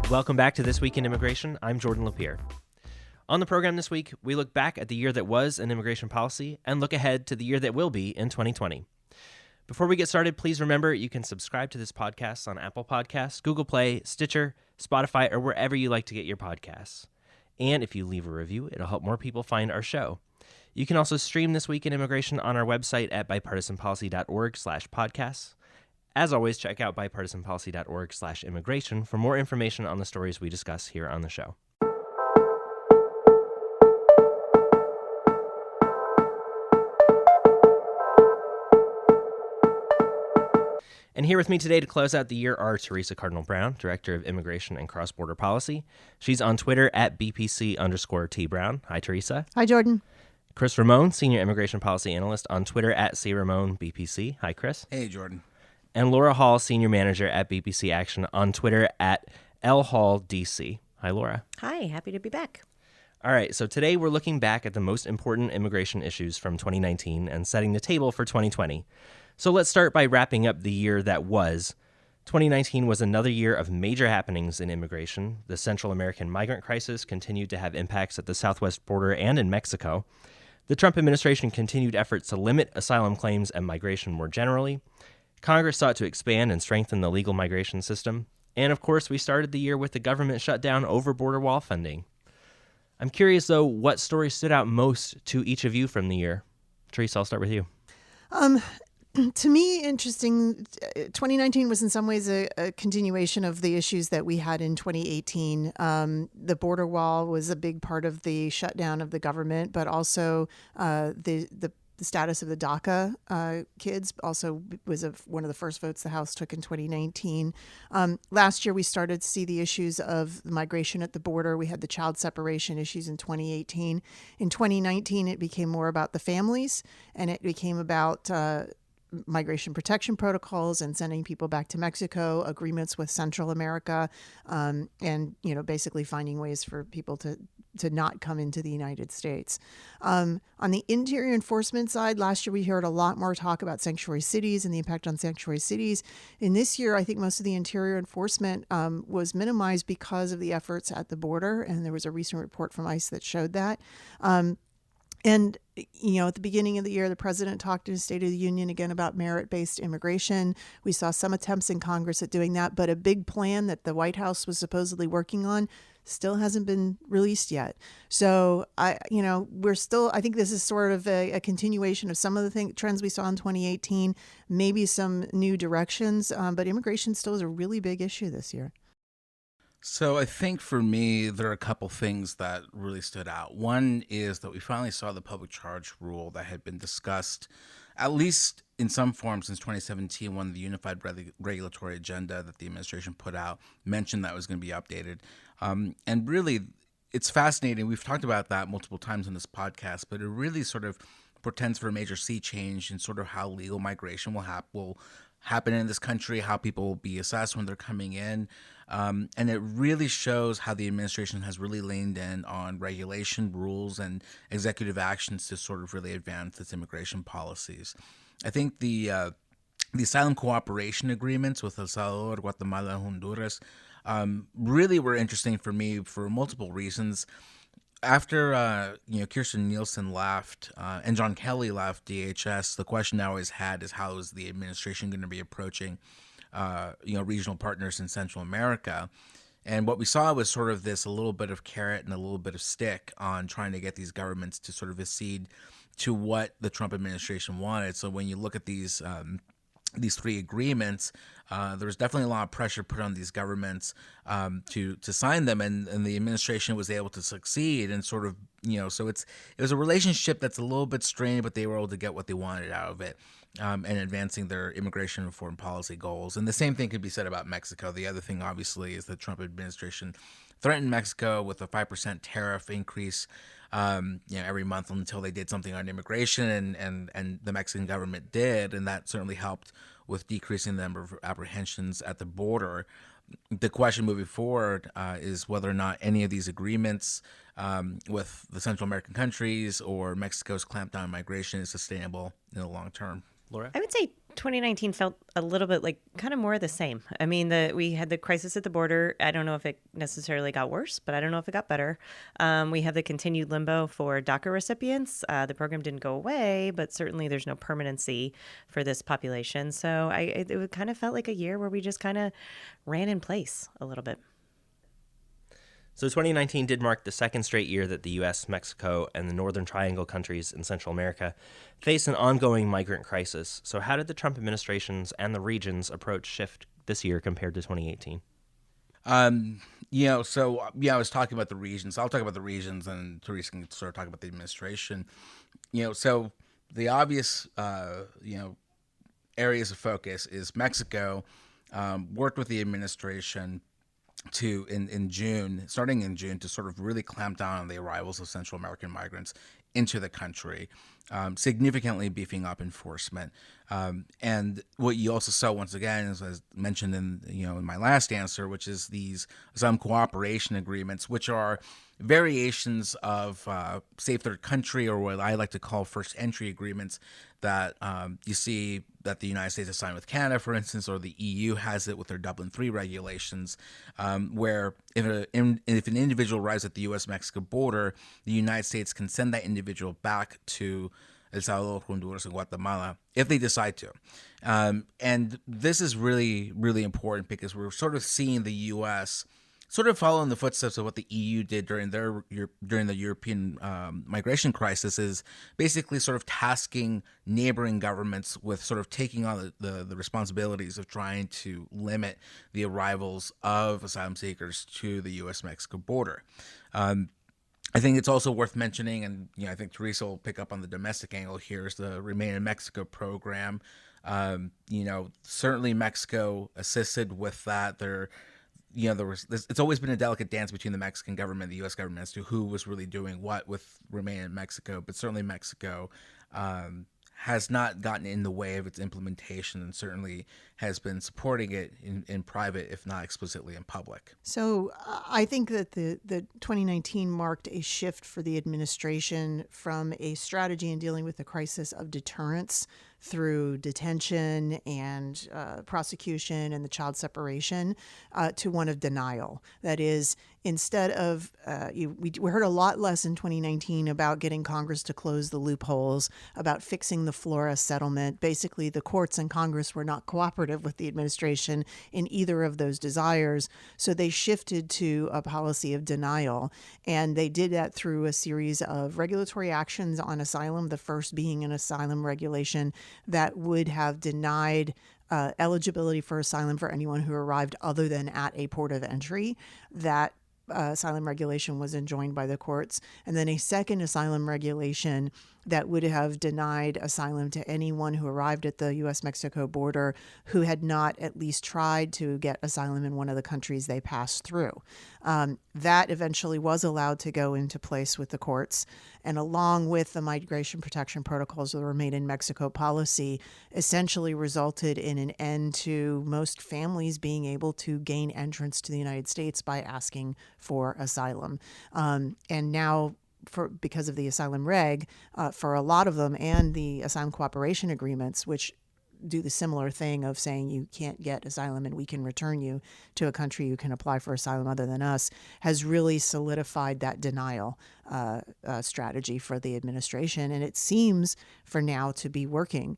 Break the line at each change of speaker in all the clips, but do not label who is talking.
Welcome back to This Week in Immigration. I'm Jordan LaPier. On the program this week, we look back at the year that was in immigration policy and look ahead to the year that will be in 2020. Before we get started, please remember you can subscribe to this podcast on Apple Podcasts, Google Play, Stitcher, Spotify, or wherever you like to get your podcasts. And if you leave a review, it'll help more people find our show. You can also stream This Week in Immigration on our website at bipartisanpolicy.org/podcasts. As always, check out bipartisanpolicy.org/immigration for more information on the stories we discuss here on the show. And here with me today to close out the year are Theresa Cardinal Brown, Director of Immigration and Cross-Border Policy. She's on Twitter at BPC_TBrown. Hi, Theresa.
Hi, Jordan.
Cris Ramón, Senior Immigration Policy Analyst on Twitter at CRamonBPC. Hi, Cris.
Hey, Jordan.
And Laura Hall, Senior Manager at BPC Action on Twitter at LHallDC. Hi, Laura.
Hi, happy to be back.
All right, so today we're looking back at the most important immigration issues from 2019 and setting the table for 2020. So let's start by wrapping up the year that was. 2019 was another year of major happenings in immigration. The Central American migrant crisis continued to have impacts at the southwest border and in Mexico. The Trump administration continued efforts to limit asylum claims and migration more generally. Congress sought to expand and strengthen the legal migration system. And of course, we started the year with the government shutdown over border wall funding. I'm curious, though, what story stood out most to each of you from the year? Theresa, I'll start with you.
To me, interesting, 2019 was in some ways a continuation of the issues that we had in 2018. The border wall was a big part of the shutdown of the government, but also the status of the DACA kids also was one of the first votes the House took in 2019. Last year, we started to see the issues of migration at the border. We had the child separation issues in 2018. In 2019, it became more about the families, and it became about migration protection protocols and sending people back to Mexico, agreements with Central America, and basically finding ways for people to not come into the United States. On the interior enforcement side, last year we heard a lot more talk about sanctuary cities and the impact on sanctuary cities. In this year, I think most of the interior enforcement was minimized because of the efforts at the border, and there was a recent report from ICE that showed that. And, at the beginning of the year, the president talked in his State of the Union again about merit-based immigration. We saw some attempts in Congress at doing that, but a big plan that the White House was supposedly working on still hasn't been released yet. So, I think this is sort of a continuation of some of the trends we saw in 2018, maybe some new directions, but immigration still is a really big issue this year.
So I think for me, there are a couple things that really stood out. One is that we finally saw the public charge rule that had been discussed, at least in some form, since 2017, when the unified regulatory agenda that the administration put out mentioned that was going to be updated. And really, it's fascinating. We've talked about that multiple times on this podcast, but it really sort of portends for a major sea change in sort of how legal migration will happen in this country, how people will be assessed when they're coming in. And it really shows how the administration has really leaned in on regulation, rules, and executive actions to sort of really advance its immigration policies. I think the asylum cooperation agreements with El Salvador, Guatemala, and Honduras really were interesting for me for multiple reasons. After Kirstjen Nielsen left and John Kelly left DHS, the question I always had is how is the administration going to be approaching regional partners in Central America? And what we saw was sort of a little bit of carrot and a little bit of stick on trying to get these governments to sort of accede to what the Trump administration wanted. So when you look at these three agreements, there was definitely a lot of pressure put on these governments to sign them, and the administration was able to succeed and sort of, so it was a relationship that's a little bit strained, but they were able to get what they wanted out of it and advancing their immigration and foreign policy goals. And the same thing could be said about Mexico. The other thing, obviously, is the Trump administration threatened Mexico with a 5% tariff increase every month until they did something on immigration, and the Mexican government did, and that certainly helped with decreasing the number of apprehensions at the border. The question moving forward is whether or not any of these agreements with the Central American countries or Mexico's clampdown on migration is sustainable in the long term.
Laura?
I would say 2019 felt a little bit like kind of more of the same. I mean, we had the crisis at the border. I don't know if it necessarily got worse, but I don't know if it got better. We have the continued limbo for DACA recipients. The program didn't go away, but certainly there's no permanency for this population. So it kind of felt like a year where we just kind of ran in place a little bit.
So 2019 did mark the second straight year that the U.S., Mexico, and the Northern Triangle countries in Central America face an ongoing migrant crisis. So how did the Trump administrations and the regions approach shift this year compared to 2018?
I was talking about the regions. I'll talk about the regions, and Theresa can sort of talk about the administration. So the obvious, areas of focus is Mexico worked with the administration starting in June, to sort of really clamp down on the arrivals of Central American migrants into the country, significantly beefing up enforcement. And what you also saw once again, as mentioned in my last answer, which is some cooperation agreements, which are variations of safe third country, or what I like to call first entry agreements, that you see that the United States has signed with Canada, for instance, or the EU has it with their Dublin III regulations, where if an individual arrives at the U.S.-Mexico border, the United States can send that individual back to El Salvador, Honduras, and Guatemala if they decide to. And this is really, really important, because we're sort of seeing the U.S. sort of follow in the footsteps of what the EU did during the European migration crisis, is basically sort of tasking neighboring governments with sort of taking on the responsibilities of trying to limit the arrivals of asylum seekers to the U.S.-Mexico border. I think it's also worth mentioning, and I think Theresa will pick up on the domestic angle here, is the Remain in Mexico program. Certainly Mexico assisted with that. It's always been a delicate dance between the Mexican government and the U.S. government as to who was really doing what with Remain in Mexico, but certainly Mexico has not gotten in the way of its implementation, and certainly has been supporting it in private, if not explicitly in public.
So I think that the 2019 marked a shift for the administration from a strategy in dealing with the crisis of deterrence through detention and prosecution and the child separation to one of denial. That is, instead of, we heard a lot less in 2019 about getting Congress to close the loopholes, about fixing the Flora settlement. Basically, the courts and Congress were not cooperative with the administration in either of those desires. So they shifted to a policy of denial. And they did that through a series of regulatory actions on asylum, the first being an asylum regulation that would have denied eligibility for asylum for anyone who arrived other than at a port of entry. That asylum regulation was enjoined by the courts. And then a second asylum regulation that would have denied asylum to anyone who arrived at the U.S.-Mexico border who had not at least tried to get asylum in one of the countries they passed through. That eventually was allowed to go into place with the courts, and along with the migration protection protocols that were made in Mexico policy, essentially resulted in an end to most families being able to gain entrance to the United States by asking for asylum. And now, because of the asylum reg, for a lot of them, and the asylum cooperation agreements, which do the similar thing of saying you can't get asylum and we can return you to a country you can apply for asylum other than us, has really solidified that denial strategy for the administration. And it seems for now to be working.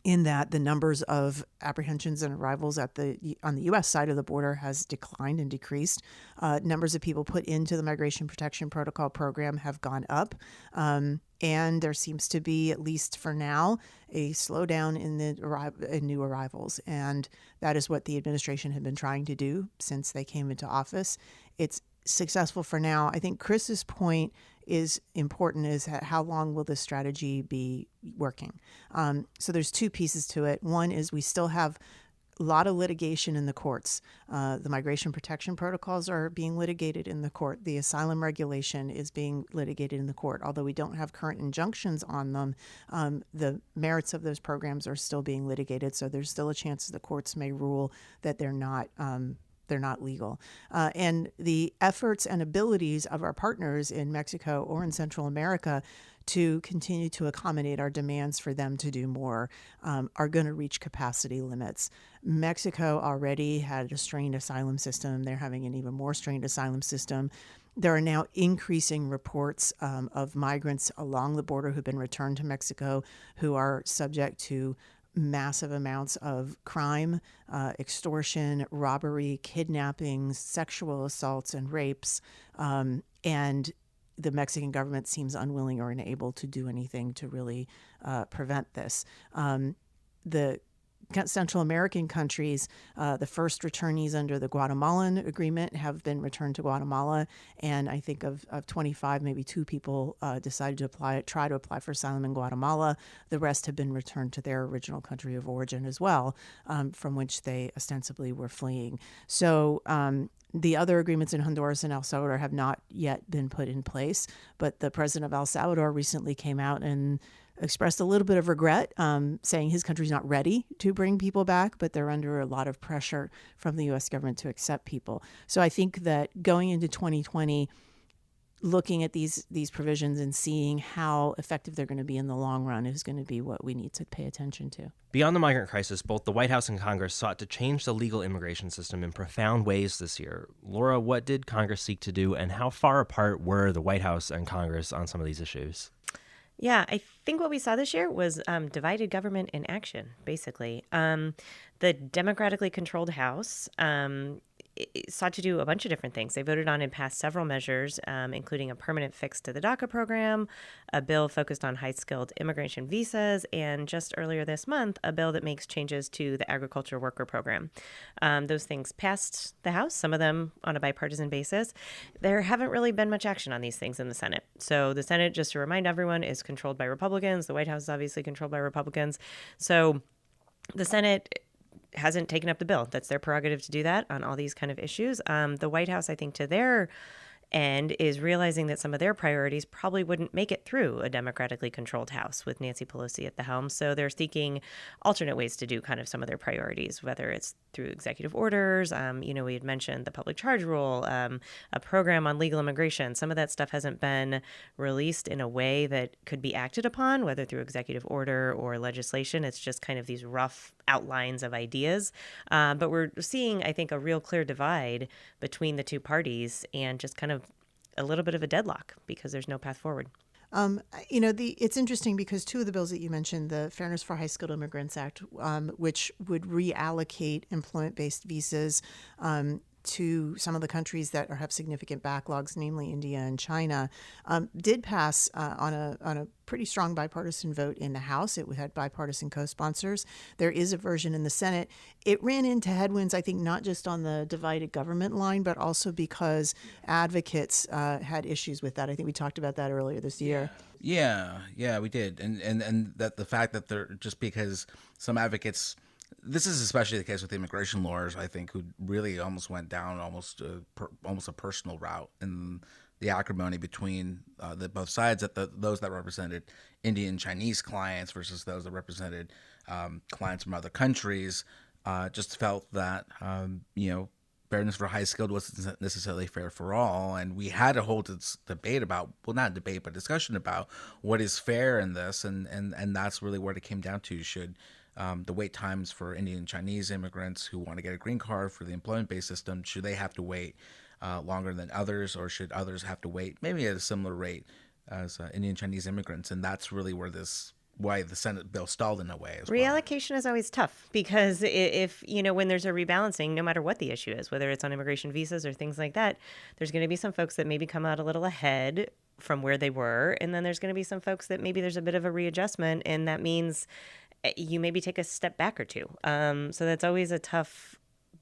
In that the numbers of apprehensions and arrivals on the U.S. side of the border has declined and decreased. Numbers of people put into the Migration Protection Protocol program have gone up. And there seems to be, at least for now, a slowdown in new arrivals. And that is what the administration had been trying to do since they came into office. It's successful for now. I think Chris's point is important, is how long will this strategy be working? So there's two pieces to it. One is we still have a lot of litigation in the courts. The migration protection protocols are being litigated in the court. The asylum regulation is being litigated in the court. Although we don't have current injunctions on them, the merits of those programs are still being litigated. So there's still a chance the courts may rule that they're not they're not legal. And the efforts and abilities of our partners in Mexico or in Central America to continue to accommodate our demands for them to do more are going to reach capacity limits. Mexico already had a strained asylum system. They're having an even more strained asylum system. There are now increasing reports of migrants along the border who've been returned to Mexico who are subject to massive amounts of crime, extortion, robbery, kidnappings, sexual assaults, and rapes. And the Mexican government seems unwilling or unable to do anything to really prevent this. The Central American countries, the first returnees under the Guatemalan agreement have been returned to Guatemala, and I think of 25, maybe 2 people decided to try to apply for asylum in Guatemala. The rest have been returned to their original country of origin as well, from which they ostensibly were fleeing. So the other agreements in Honduras and El Salvador have not yet been put in place, but the president of El Salvador recently came out and expressed a little bit of regret, saying his country's not ready to bring people back, but they're under a lot of pressure from the U.S. government to accept people. So I think that going into 2020, looking at these provisions and seeing how effective they're going to be in the long run is going to be what we need to pay attention to.
Beyond the migrant crisis, both the White House and Congress sought to change the legal immigration system in profound ways this year. Laura, what did Congress seek to do, and how far apart were the White House and Congress on some of these issues?
Yeah, I think what we saw this year was divided government in action, basically. The democratically controlled House sought to do a bunch of different things. They voted on and passed several measures, including a permanent fix to the DACA program, a bill focused on high-skilled immigration visas, and just earlier this month, a bill that makes changes to the agriculture worker program. Those things passed the House, some of them on a bipartisan basis. There haven't really been much action on these things in the Senate. So the Senate, just to remind everyone, is controlled by Republicans. The White House is obviously controlled by Republicans. So the Senate hasn't taken up the bill. That's their prerogative to do that on all these kind of issues. The White House, I think, to their end, is realizing that some of their priorities probably wouldn't make it through a democratically controlled House with Nancy Pelosi at the helm. So they're seeking alternate ways to do kind of some of their priorities, whether it's through executive orders. We had mentioned the public charge rule, a program on legal immigration. Some of that stuff hasn't been released in a way that could be acted upon, whether through executive order or legislation. It's just kind of these rough outlines of ideas. But we're seeing, I think, a real clear divide between the two parties and just kind of a little bit of a deadlock because there's no path forward.
It's interesting because 2 of the bills that you mentioned, the Fairness for High-Skilled Immigrants Act, which would reallocate employment-based visas to some of the countries that have significant backlogs, namely India and China, did pass on a pretty strong bipartisan vote in the House. It had bipartisan co-sponsors. There is a version in the Senate. It ran into headwinds, I think, not just on the divided government line, but also because advocates had issues with that. I think we talked about that earlier this year.
Yeah, we did. And that the fact that they're just because some advocates, this is especially the case with immigration lawyers, I think, who really almost went down almost a personal route in the acrimony between the both sides, those that represented Indian Chinese clients versus those that represented clients from other countries, just felt that fairness for high skilled wasn't necessarily fair for all, and we had to hold this debate about, well, not debate, but discussion about what is fair in this, and that's really what it came down to. Should the wait times for Indian and Chinese immigrants who want to get a green card for the employment-based system, should they have to wait longer than others, or should others have to wait maybe at a similar rate as Indian Chinese immigrants? And that's really why the Senate bill stalled in a way as well.
Reallocation is always tough because if when there's a rebalancing, no matter what the issue is, whether it's on immigration visas or things like that, there's going to be some folks that maybe come out a little ahead from where they were, and then there's going to be some folks that maybe there's a bit of a readjustment, and that means you maybe take a step back or two. So that's always a tough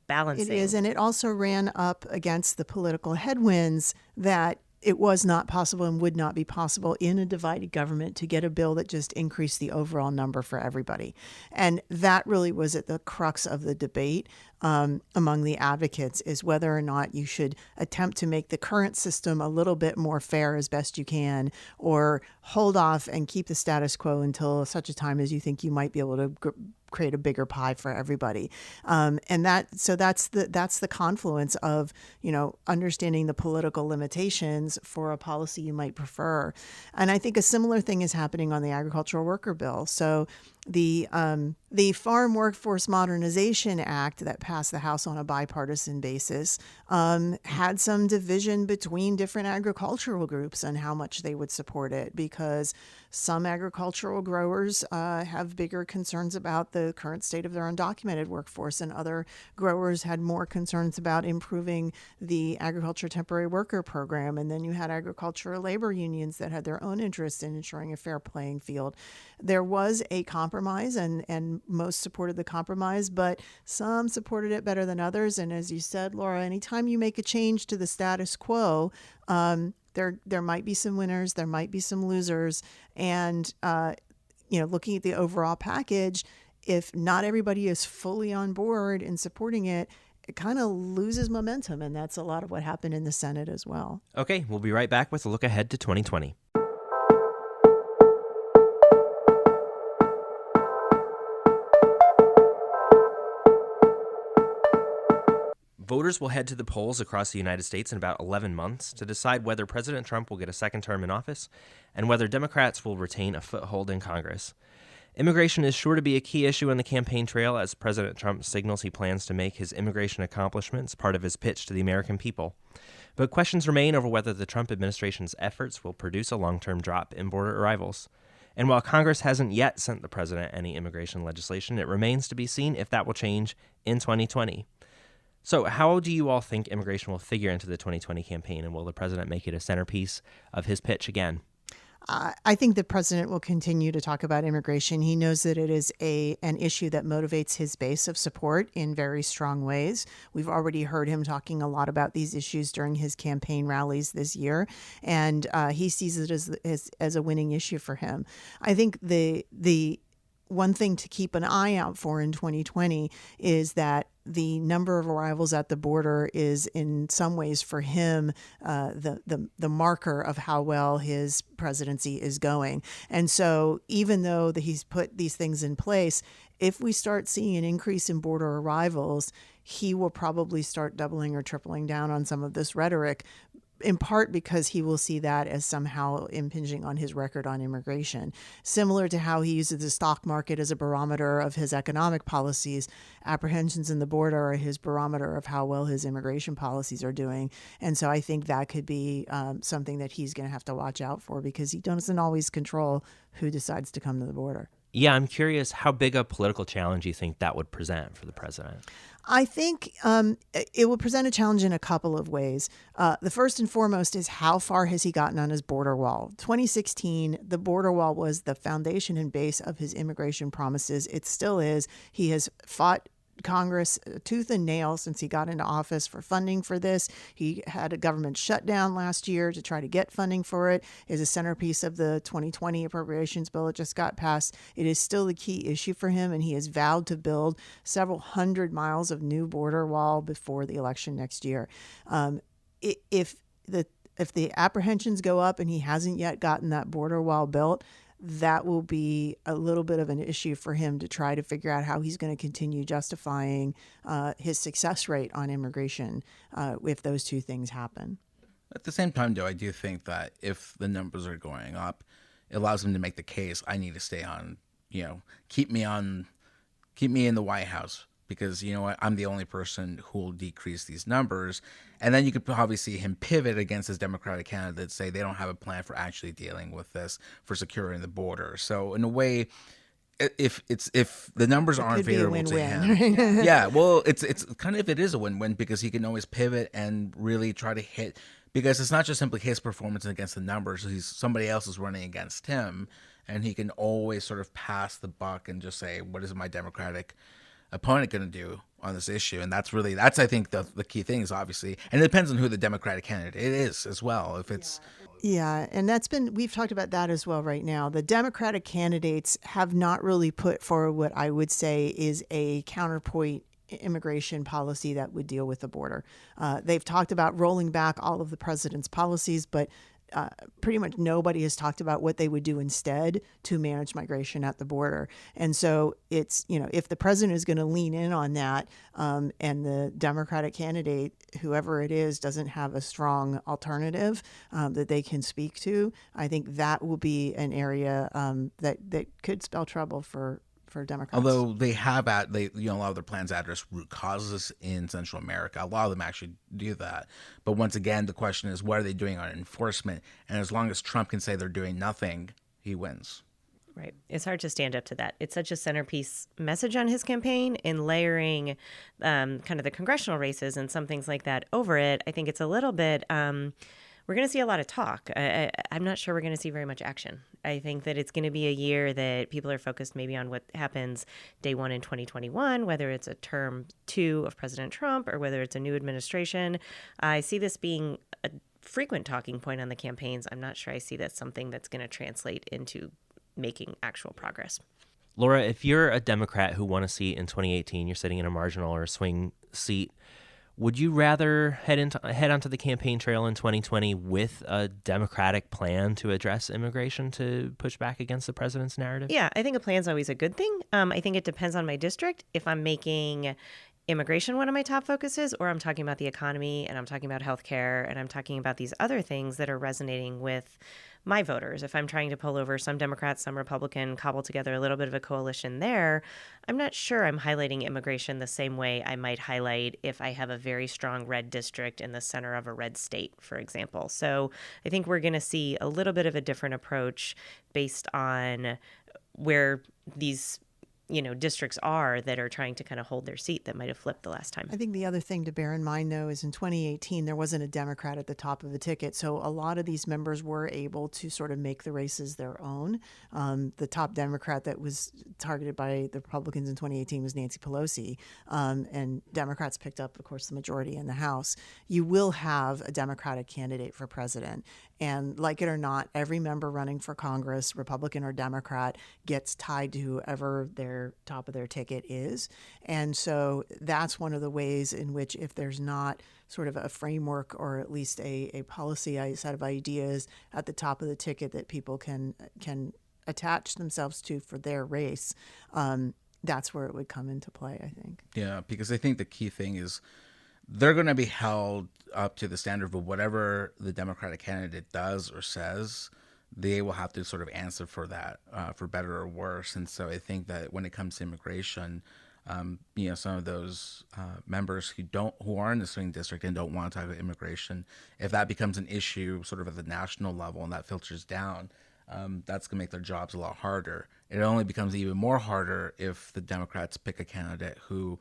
balancing.
It is, and it also ran up against the political headwinds that it was not possible and would not be possible in a divided government to get a bill that just increased the overall number for everybody. And that really was at the crux of the debate among the advocates, is whether or not you should attempt to make the current system a little bit more fair as best you can, or hold off and keep the status quo until such a time as you think you might be able to create a bigger pie for everybody. That's the confluence of, understanding the political limitations for a policy you might prefer. And I think a similar thing is happening on the agricultural worker bill. So the Farm Workforce Modernization Act that passed the House on a bipartisan basis had some division between different agricultural groups on how much they would support it, because some agricultural growers have bigger concerns about the current state of their undocumented workforce, and other growers had more concerns about improving the agriculture temporary worker program. And then you had agricultural labor unions that had their own interests in ensuring a fair playing field. There was a compromise, and most supported the compromise, but some supported it better than others. And as you said, Laura, anytime you make a change to the status quo, there might be some winners, there might be some losers. And, looking at the overall package, if not everybody is fully on board in supporting it, it kind of loses momentum. And that's a lot of what happened in the Senate as well.
Okay, we'll be right back with a look ahead to 2020. Voters will head to the polls across the United States in about 11 months to decide whether President Trump will get a second term in office and whether Democrats will retain a foothold in Congress. Immigration is sure to be a key issue on the campaign trail as President Trump signals he plans to make his immigration accomplishments part of his pitch to the American people. But questions remain over whether the Trump administration's efforts will produce a long-term drop in border arrivals. And while Congress hasn't yet sent the president any immigration legislation, it remains to be seen if that will change in 2020. So how do you all think immigration will figure into the 2020 campaign, and will the president make it a centerpiece of his pitch again?
I think the president will continue to talk about immigration. He knows that it is an issue that motivates his base of support in very strong ways. We've already heard him talking a lot about these issues during his campaign rallies this year, and he sees it as a winning issue for him. I think the one thing to keep an eye out for in 2020 is that the number of arrivals at the border is in some ways for him the marker of how well his presidency is going. And so even though that he's put these things in place, if we start seeing an increase in border arrivals, he will probably start doubling or tripling down on some of this rhetoric, in part because he will see that as somehow impinging on his record on immigration. Similar to how he uses the stock market as a barometer of his economic policies, apprehensions in the border are his barometer of how well his immigration policies are doing. And so I think that could be something that he's going to have to watch out for, because he doesn't always control who decides to come to the border.
Yeah, I'm curious how big a political challenge you think that would present for the president.
I think it will present a challenge in a couple of ways. The first and foremost is how far has he gotten on his border wall? 2016, the border wall was the foundation and base of his immigration promises. It still is. He has fought Congress tooth and nail since he got into office for funding for this. He had a government shutdown last year to try to get funding for it. It is a centerpiece of the 2020 appropriations bill that just got passed. It is still the key issue for him, and he has vowed to build several hundred miles of new border wall before the election next year. If the apprehensions go up and he hasn't yet gotten that border wall built, that will be a little bit of an issue for him to try to figure out how he's going to continue justifying his success rate on immigration if those two things happen.
At the same time, though, I do think that if the numbers are going up, it allows him to make the case, I need to stay on, keep me in the White House, because, you know what, I'm the only person who will decrease these numbers. And then you could probably see him pivot against his Democratic candidates, say they don't have a plan for actually dealing with this, for securing the border. So in a way, if the numbers aren't favorable to him, yeah, well, it's kind of, it is a win-win, because he can always pivot and really try to hit, because it's not just simply his performance against the numbers. Somebody else is running against him, and he can always sort of pass the buck and just say, what is my Democratic opponent going to do on this issue? And that's I think the key thing is, obviously, and it depends on who the Democratic candidate is as well. If it's we've talked about that as well right now. The Democratic candidates have not really put forward what I would say is a counterpoint immigration policy that would deal with the border. They've talked about rolling back all of the president's policies, but
pretty much nobody has talked about what they would do instead to manage migration at the border. And so it's, if the president is going to lean in on that, and the Democratic candidate, whoever it is, doesn't have a strong alternative that they can speak to, I think that will be an area that could spell trouble for Democrats.
Although they have a lot of their plans address root causes in Central America. A lot of them actually do that. But once again, the question is, what are they doing on enforcement? And as long as Trump can say they're doing nothing, he wins.
Right. It's hard to stand up to that. It's such a centerpiece message on his campaign, in layering kind of the congressional races and some things like that over it. I think it's a little bit... we're going to see a lot of talk. I'm not sure we're going to see very much action. I think that it's going to be a year that people are focused maybe on what happens day one in 2021, whether it's a term 2 of President Trump or whether it's a new administration. I see this being a frequent talking point on the campaigns. I'm not sure I see that something that's going to translate into making actual progress.
Laura, if you're a Democrat who won a seat in 2018, you're sitting in a marginal or a swing seat, would you rather head onto the campaign trail in 2020 with a Democratic plan to address immigration to push back against the president's narrative?
Yeah, I think a plan's always a good thing. I think it depends on my district. If I'm making immigration one of my top focuses, or I'm talking about the economy and I'm talking about healthcare and I'm talking about these other things that are resonating with my voters. If I'm trying to pull over some Democrats, some Republican, cobble together a little bit of a coalition there, I'm not sure I'm highlighting immigration the same way I might highlight if I have a very strong red district in the center of a red state, for example. So I think we're going to see a little bit of a different approach based on where these districts are that are trying to kind of hold their seat that might have flipped the last time.
I think the other thing to bear in mind, though, is in 2018, there wasn't a Democrat at the top of the ticket. So a lot of these members were able to sort of make the races their own. The top Democrat that was targeted by the Republicans in 2018 was Nancy Pelosi. And Democrats picked up, of course, the majority in the House. You will have a Democratic candidate for president. And like it or not, every member running for Congress, Republican or Democrat, gets tied to whoever their top of their ticket is. And so that's one of the ways in which, if there's not sort of a framework or at least a policy, a set of ideas at the top of the ticket that people can attach themselves to for their race, that's where it would come into play, I think.
Yeah, because I think the key thing is they're going to be held up to the standard of whatever the Democratic candidate does or says. They will have to sort of answer for that, for better or worse. And so I think that when it comes to immigration, some of those members who are in the swing district and don't want to talk about immigration, if that becomes an issue sort of at the national level and that filters down, that's going to make their jobs a lot harder. It only becomes even more harder if the Democrats pick a candidate who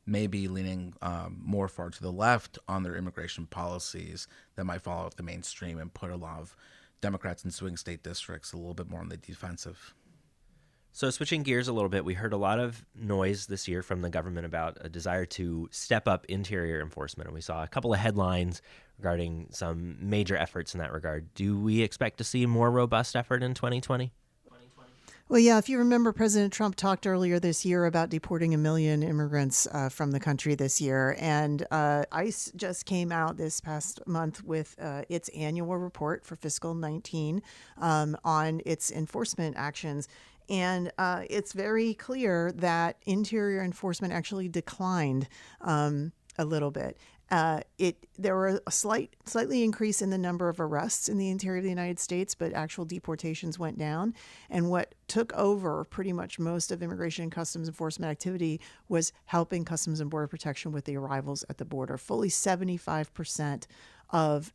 may be leaning more far to the left on their immigration policies that might fall off the mainstream and put a lot of Democrats in swing state districts a little bit more on the defensive.
So switching gears a little bit, we heard a lot of noise this year from the government about a desire to step up interior enforcement, and we saw a couple of headlines regarding some major efforts in that regard. Do we expect to see a more robust effort in 2020?
Well, yeah, if you remember, President Trump talked earlier this year about deporting 1 million immigrants from the country this year. And ICE just came out this past month with its annual report for fiscal 19 on its enforcement actions. And it's very clear that interior enforcement actually declined a little bit. There were a slightly increase in the number of arrests in the interior of the United States, but actual deportations went down. And what took over pretty much most of immigration and customs enforcement activity was helping Customs and Border Protection with the arrivals at the border. Fully 75% of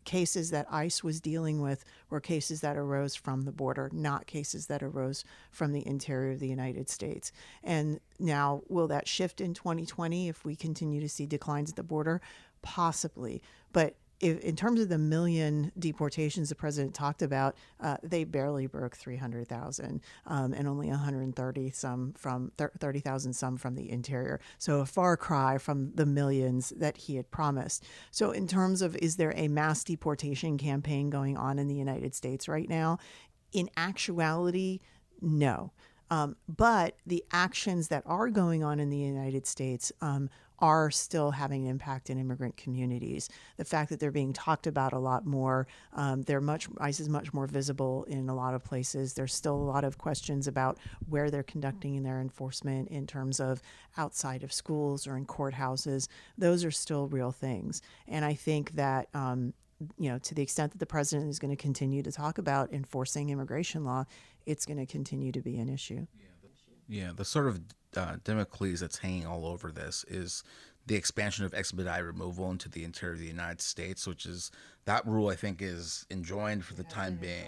cases that ICE was dealing with were cases that arose from the border, not cases that arose from the interior of the United States. And now, will that shift in 2020 if we continue to see declines at the border? Possibly. But in terms of the 1 million deportations the president talked about, they barely broke 300,000, and only 30,000 some from the interior. So a far cry from the millions that he had promised. So in terms of, is there a mass deportation campaign going on in the United States right now? In actuality, no. But the actions that are going on in the United States are still having an impact in immigrant communities. The fact that they're being talked about a lot more, ICE is much more visible in a lot of places. There's still a lot of questions about where they're conducting their enforcement in terms of outside of schools or in courthouses. Those are still real things. And I think that to the extent that the president is going to continue to talk about enforcing immigration law, it's going to continue to be an issue.
Yeah, the sort of Damocles that's hanging all over this is the expansion of expedited removal into the interior of the United States, which is, that rule I think is enjoined for the time being.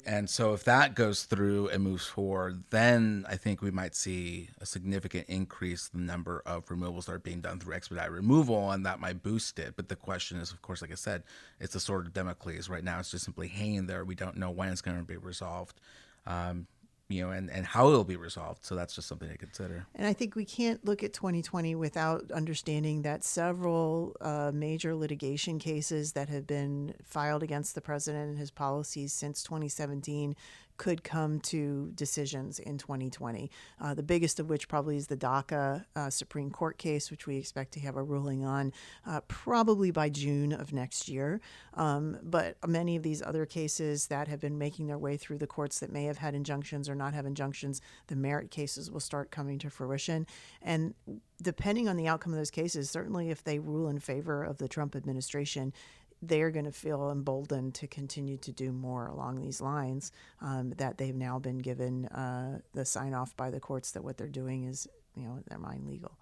And so if that goes through and moves forward, then I think we might see a significant increase in the number of removals that are being done through expedited removal, and that might boost it. But the question is, of course, like I said, it's a sort of Damocles. Right now it's just simply hanging there. We don't know when it's going to be resolved. And how it'll be resolved. So that's just something to consider.
And I think we can't look at 2020 without understanding that several major litigation cases that have been filed against the president and his policies since 2017 could come to decisions in 2020. The biggest of which probably is the DACA Supreme Court case, which we expect to have a ruling on probably by June of next year. But many of these other cases that have been making their way through the courts that may have had injunctions or not have injunctions, the merit cases will start coming to fruition. And depending on the outcome of those cases, certainly if they rule in favor of the Trump administration, they're going to feel emboldened to continue to do more along these lines, that they've now been given the sign-off by the courts that what they're doing is, in their mind, legal.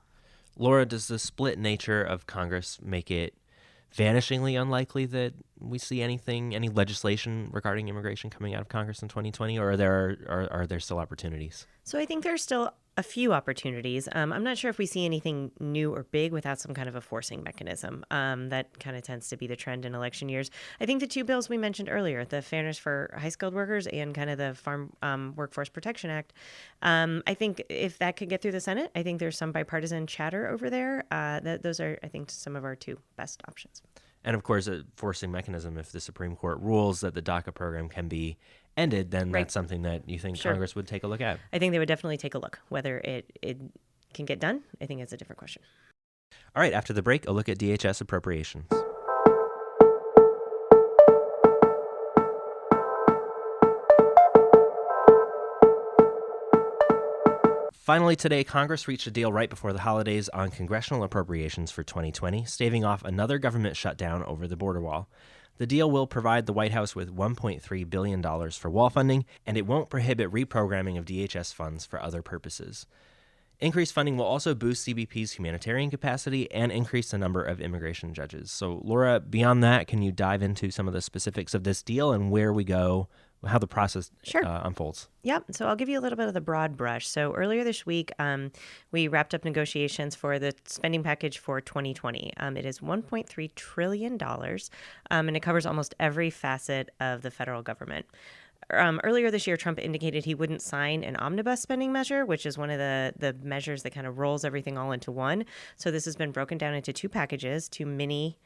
Laura, does the split nature of Congress make it vanishingly unlikely that we see any legislation regarding immigration coming out of Congress in 2020, or are there still opportunities?
So I think there's still a few opportunities. I'm not sure if we see anything new or big without some kind of a forcing mechanism. That kind of tends to be the trend in election years. I think the two bills we mentioned earlier, the Fairness for High-Skilled Workers and kind of the Farm Workforce Protection Act, I think if that could get through the Senate, I think there's some bipartisan chatter over there. Those are, I think, some of our two best options.
And of course, a forcing mechanism, if the Supreme Court rules that the DACA program can be ended, then
Right.
That's something that you think
Sure.
Congress would take a look at.
I think they would definitely take a look. Whether it can get done, I think it's a different question.
All right, after the break, a look at DHS appropriations. Finally today, Congress reached a deal right before the holidays on congressional appropriations for 2020, staving off another government shutdown over the border wall. The deal will provide the White House with $1.3 billion for wall funding, and it won't prohibit reprogramming of DHS funds for other purposes. Increased funding will also boost CBP's humanitarian capacity and increase the number of immigration judges. So, Laura, beyond that, can you dive into some of the specifics of this deal and where we go, how the process unfolds?
Yep. So I'll give you a little bit of the broad brush. So earlier this week, we wrapped up negotiations for the spending package for 2020. It is $1.3 trillion, and it covers almost every facet of the federal government. Earlier this year, Trump indicated he wouldn't sign an omnibus spending measure, which is one of the measures that kind of rolls everything all into one. So this has been broken down into two packages, two mini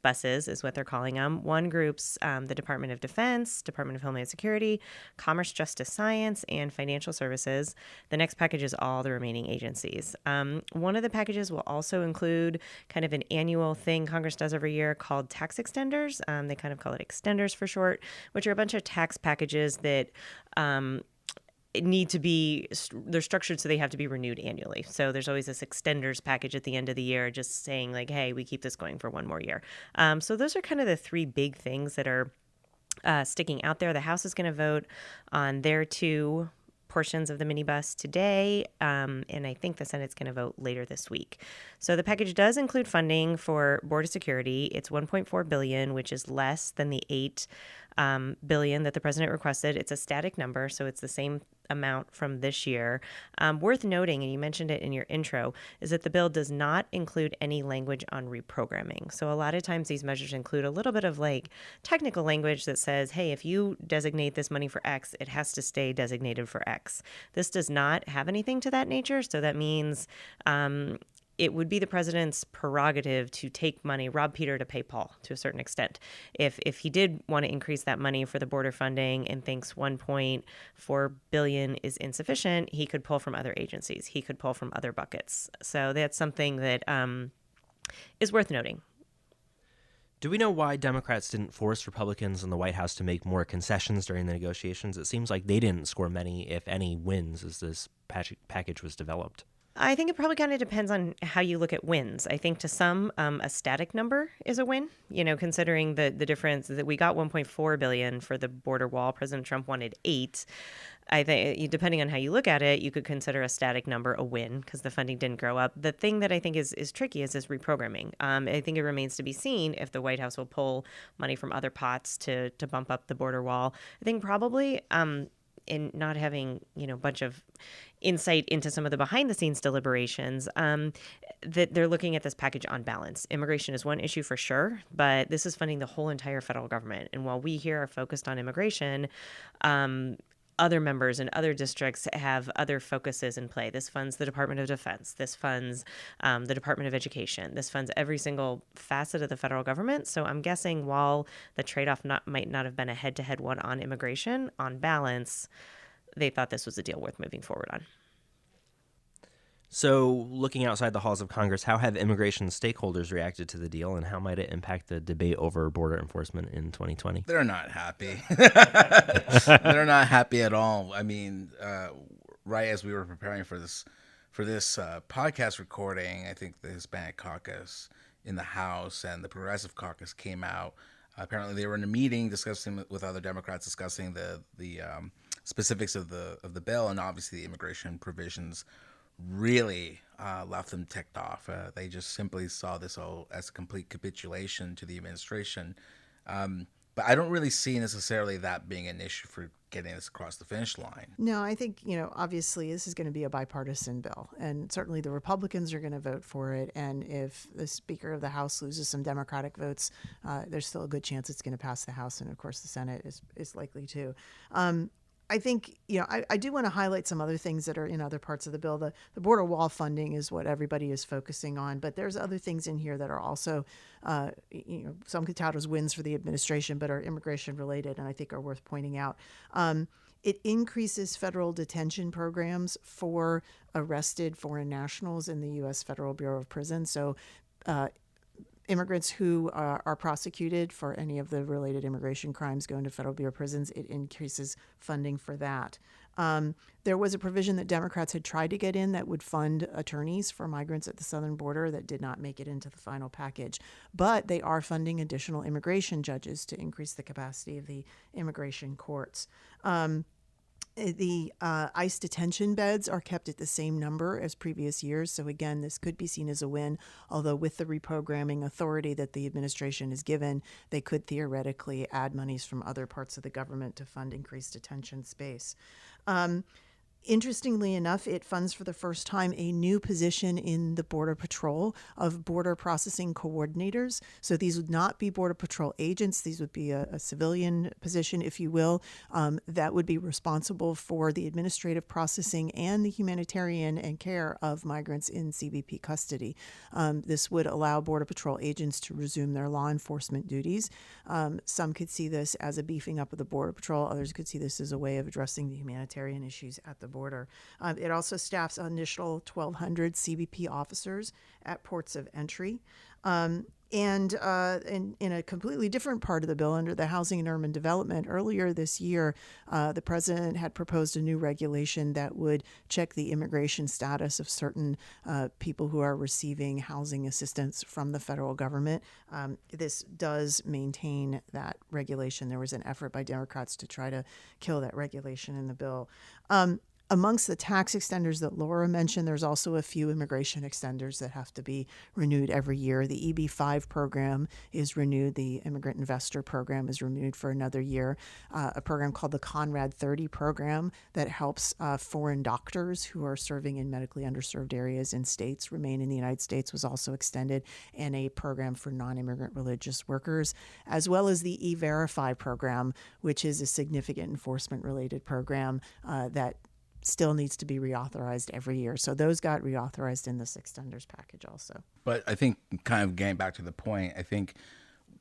buses is what they're calling them. One group's the Department of Defense, Department of Homeland Security, Commerce, Justice, Science, and Financial Services. The next package is all the remaining agencies. One of the packages will also include kind of an annual thing Congress does every year called tax extenders. They kind of call it extenders for short, which are a bunch of tax packages that they're structured so they have to be renewed annually. So there's always this extenders package at the end of the year just saying like, hey, we keep this going for one more year. So those are kind of the three big things that are sticking out there. The House is going to vote on their two portions of the minibus today, and I think the Senate's going to vote later this week. So the package does include funding for border security. It's $1.4 billion, which is less than the $8 billion that the president requested. It's a static number, so it's the same amount from this year. Worth noting, and you mentioned it in your intro, is that the bill does not include any language on reprogramming. So a lot of times these measures include a little bit of like technical language that says, hey, if you designate this money for X, it has to stay designated for X. This does not have anything to that nature, so that means it would be the president's prerogative to take money, rob Peter to pay Paul to a certain extent. If he did want to increase that money for the border funding and thinks $1.4 billion is insufficient, he could pull from other agencies. He could pull from other buckets. So that's something that is worth noting.
Do we know why Democrats didn't force Republicans in the White House to make more concessions during the negotiations? It seems like they didn't score many, if any, wins as this package was developed.
I think it probably kind of depends on how you look at wins. I think to some, a static number is a win, considering the difference that we got $1.4 billion for the border wall. President Trump wanted $8 billion. I think depending on how you look at it, you could consider a static number a win because the funding didn't grow up. The thing that I think is tricky is this reprogramming. I think it remains to be seen if the White House will pull money from other pots to bump up the border wall. I think probably in not having, a bunch of insight into some of the behind the scenes deliberations, that they're looking at this package on balance. Immigration is one issue for sure, but this is funding the whole entire federal government. And while we here are focused on immigration, other members and other districts have other focuses in play. This funds the Department of Defense. This funds the Department of Education. This funds every single facet of the federal government. So I'm guessing while the trade-off might not have been a head-to-head one on immigration, on balance, they thought this was a deal worth moving forward on.
So looking outside the halls of Congress, how have immigration stakeholders reacted to the deal, and how might it impact the debate over border enforcement in 2020?
They're not happy. They're not happy at all. I mean, right as we were preparing for this podcast recording, I think the Hispanic caucus in the House and the Progressive caucus came out. Apparently, they were in a meeting discussing with other Democrats, discussing the specifics of the bill, and obviously the immigration provisions really left them ticked off. They just simply saw this all as a complete capitulation to the administration. But I don't really see necessarily that being an issue for getting this across the finish line.
No, I think, obviously this is going to be a bipartisan bill, and certainly the Republicans are going to vote for it. And if the Speaker of the House loses some Democratic votes, there's still a good chance it's going to pass the House, and of course the Senate is likely to. I think, I do want to highlight some other things that are in other parts of the bill. The border wall funding is what everybody is focusing on, but there's other things in here that are also, some could tout as wins for the administration, but are immigration related, and I think are worth pointing out. It increases federal detention programs for arrested foreign nationals in the U.S. Federal Bureau of Prisons. So, immigrants who are prosecuted for any of the related immigration crimes go into federal bureau of prisons. It increases funding for that. There was a provision that Democrats had tried to get in that would fund attorneys for migrants at the southern border that did not make it into the final package. But they are funding additional immigration judges to increase the capacity of the immigration courts. The ICE detention beds are kept at the same number as previous years. So again, this could be seen as a win, although with the reprogramming authority that the administration is given, they could theoretically add monies from other parts of the government to fund increased detention space. Interestingly enough, it funds for the first time a new position in the Border Patrol of border processing coordinators. So these would not be Border Patrol agents. These would be a civilian position, if you will, that would be responsible for the administrative processing and the humanitarian and care of migrants in CBP custody. This would allow Border Patrol agents to resume their law enforcement duties. Some could see this as a beefing up of the Border Patrol. Others could see this as a way of addressing the humanitarian issues at the border. It also staffs an initial 1,200 CBP officers at ports of entry. And in a completely different part of the bill, under the Housing and Urban Development, earlier this year, the president had proposed a new regulation that would check the immigration status of certain people who are receiving housing assistance from the federal government. This does maintain that regulation. There was an effort by Democrats to try to kill that regulation in the bill. Amongst the tax extenders that Laura mentioned, there's also a few immigration extenders that have to be renewed every year. The EB-5 program is renewed. The Immigrant Investor Program is renewed for another year. A program called the Conrad 30 program that helps foreign doctors who are serving in medically underserved areas in states remain in the United States was also extended, and a program for non-immigrant religious workers, as well as the E-Verify program, which is a significant enforcement-related program that still needs to be reauthorized every year. So those got reauthorized in this extenders package also.
But I think, kind of getting back to the point, I think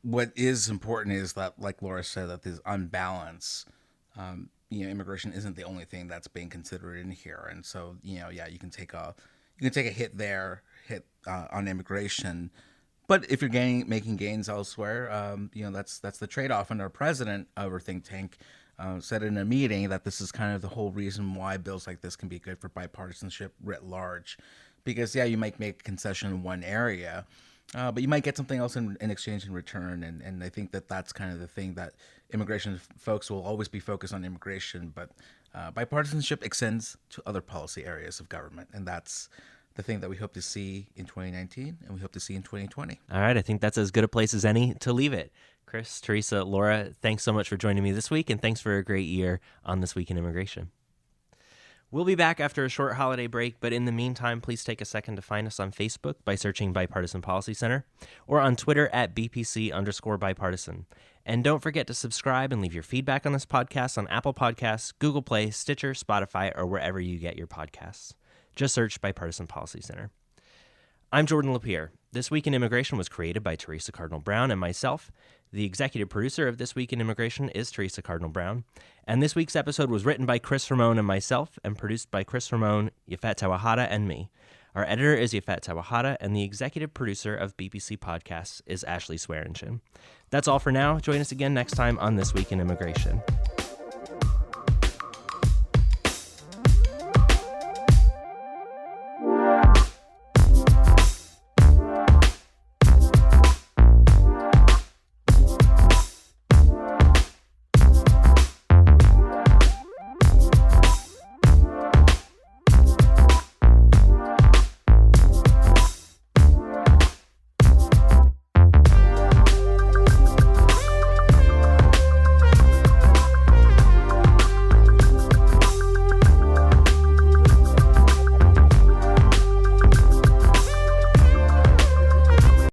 what is important is that, like Laura said, that there's unbalance. Immigration isn't the only thing that's being considered in here, and so you can take a hit on immigration, but if you're making gains elsewhere, that's the trade-off. And our president of our think tank said in a meeting that this is kind of the whole reason why bills like this can be good for bipartisanship writ large, because you might make a concession in one area, but you might get something else in exchange in return. And I think that's kind of the thing, that immigration folks will always be focused on immigration, but bipartisanship extends to other policy areas of government. And that's the thing that we hope to see in 2019 and we hope to see in 2020.
All right. I think that's as good a place as any to leave it. Cris, Theresa, Laura, thanks so much for joining me this week, and thanks for a great year on This Week in Immigration. We'll be back after a short holiday break, but in the meantime, please take a second to find us on Facebook by searching Bipartisan Policy Center, or on Twitter at BPC_bipartisan. And don't forget to subscribe and leave your feedback on this podcast on Apple Podcasts, Google Play, Stitcher, Spotify, or wherever you get your podcasts. Just search Bipartisan Policy Center. I'm Jordan LaPier. This Week in Immigration was created by Theresa Cardinal Brown and myself. The executive producer of This Week in Immigration is Theresa Cardinal Brown. And this week's episode was written by Cris Ramón and myself and produced by Cris Ramón, Yafet Tawahara, and me. Our editor is Yafet Tawahara, and the executive producer of BBC Podcasts is Ashley Swearingen. That's all for now. Join us again next time on This Week in Immigration.